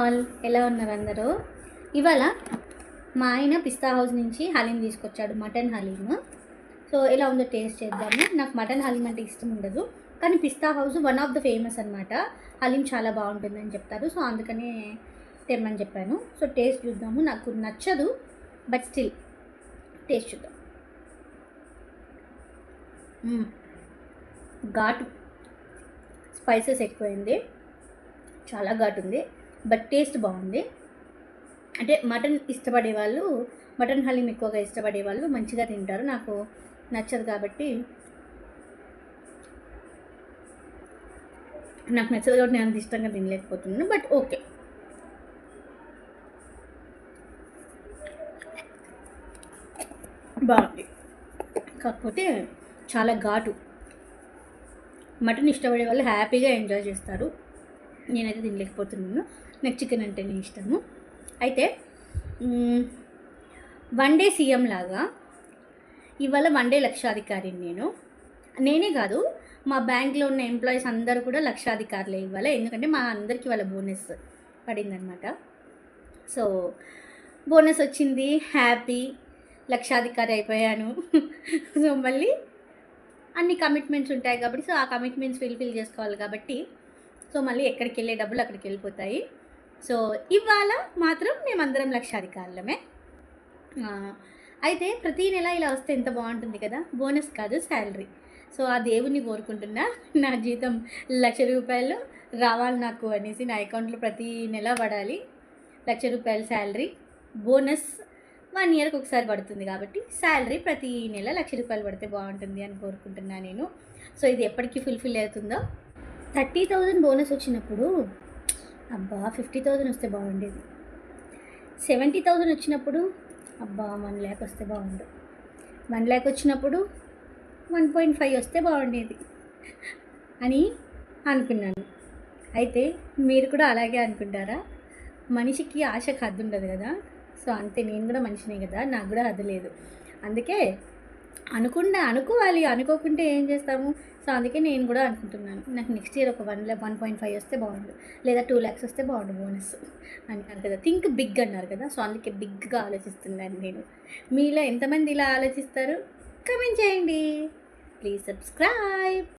All, ఎలా ఉన్నారు అందరూ? ఇవాళ మా ఆయన పిస్తా హౌస్ నుంచి హలీం తీసుకొచ్చాడు, మటన్ హలీమ్. సో ఎలా ఉందో టేస్ట్ చేద్దాము. నాకు మటన్ హలీం అంటే ఇష్టం ఉండదు, కానీ Pista House one of the famous అనమాట. హలీం చాలా బాగుంటుందని చెప్తారు, సో అందుకనే తెమ్మని చెప్పాను. సో టేస్ట్ చూద్దాము. నాకు నచ్చదు, బట్ స్టిల్ టేస్ట్ చూద్దాం. ఘాటు, స్పైసెస్ ఎక్కువైంది, చాలా ఘాటు ఉంది, బట్ టేస్ట్ బాగుంది. అంటే మటన్ ఇష్టపడే వాళ్ళు, మటన్ హలీం ఎక్కువగా ఇష్టపడే వాళ్ళు మంచిగా తింటారు. నాకు నచ్చదు కాబట్టి నేను అంత ఇష్టంగా తినలేకపోతున్నాను, బట్ ఓకే. బాగుంది, కాకపోతే చాలా ఘాటు. మటన్ ఇష్టపడే వాళ్ళు హ్యాపీగా ఎంజాయ్ చేస్తారు, నేనైతే తినలేకపోతున్నాను. నాకు చికెన్ అంటేనే ఇష్టము. అయితే వన్ డే సీఎం లాగా ఇవాళ వన్ డే లక్షాధికారిని నేనే కాదు, మా బ్యాంక్లో ఉన్న ఎంప్లాయీస్ అందరూ కూడా లక్షాధికారులే ఇవ్వాలి. ఎందుకంటే మా అందరికీ వాళ్ళ బోనస్ పడిందనమాట. సో బోనస్ వచ్చింది, హ్యాపీ, లక్షాధికారి అయిపోయాను. సో మళ్ళీ అన్ని కమిట్మెంట్స్ ఉంటాయి కాబట్టి, సో ఆ కమిట్మెంట్స్ ఫిల్ చేసుకోవాలి కాబట్టి, సో మళ్ళీ ఎక్కడికి వెళ్ళే డబ్బులు అక్కడికి వెళ్ళిపోతాయి. సో ఇవాళ మాత్రం మేమందరం లక్షాధికారులమే. అయితే ప్రతీ నెల ఇలా వస్తే ఎంత బాగుంటుంది కదా. బోనస్ కాదు, శాలరీ. సో ఆ దేవుణ్ణి కోరుకుంటున్నా, నా జీతం 1,00,000 రూపాయలు రావాలి నాకు అనేసి. నా అకౌంట్లో ప్రతీ నెల పడాలి 1,00,000 రూపాయలు శాలరీ. బోనస్ 1 ఇయర్కి ఒకసారి పడుతుంది కాబట్టి శాలరీ ప్రతి నెల 1,00,000 రూపాయలు పడితే బాగుంటుంది అని కోరుకుంటున్నా నేను. సో ఇది ఎప్పటికీ ఫుల్ఫిల్ అవుతుందో. 30,000 బోనస్ వచ్చినప్పుడు అబ్బా 50,000 వస్తే బాగుండేది. 70,000 వచ్చినప్పుడు అబ్బా 1 lakh వస్తే బాగుండు. 1 lakh వచ్చినప్పుడు 1.5 వస్తే బాగుండేది అని అనుకున్నాను. అయితే మీరు కూడా అలాగే అనుకుంటారా? మనిషికి ఆశకు హద్దు ఉండదు కదా. సో అంతే, నేను కూడా మనిషినే కదా, నాకు కూడా హద్దు లేదు. అందుకే అనుకోవాలి, అనుకోకుంటే ఏం చేస్తాము. సో అందుకే నేను కూడా అనుకుంటున్నాను, నాకు నెక్స్ట్ ఇయర్ ఒక 1.5 వస్తే బాగుండు, లేదా 2 lakhs వస్తే బాగుండు బోనస్ అంటారు కదా. థింక్ బిగ్ అన్నారు కదా, సో అందుకే బిగ్గా ఆలోచిస్తున్నాను నేను. మీలో ఎంతమంది ఇలా ఆలోచిస్తారు? కమెంట్ చేయండి. Please subscribe.